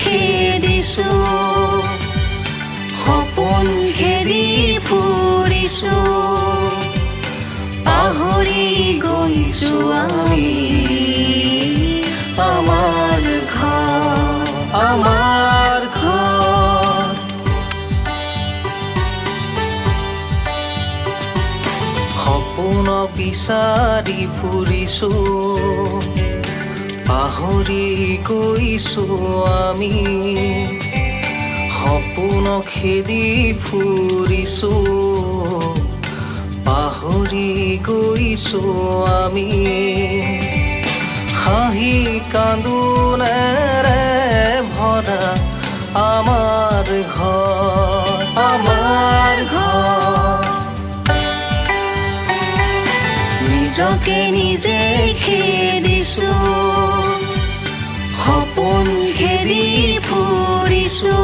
খেদিছো সপোন খেদি ফুৰিছো পাহৰি গৈছো আমি আমাৰ ঘৰ সপোন বিচাৰি ফুৰিছো পাহৰি গৈছো আমি সপোন খেদি ফুৰিছো পাহৰি গৈছো আমি হাঁহি কান্দোনেৰে ভৰা আমাৰ ঘৰ নিজকে নিজে খেদিছো সপোন খেদি ফুৰিছো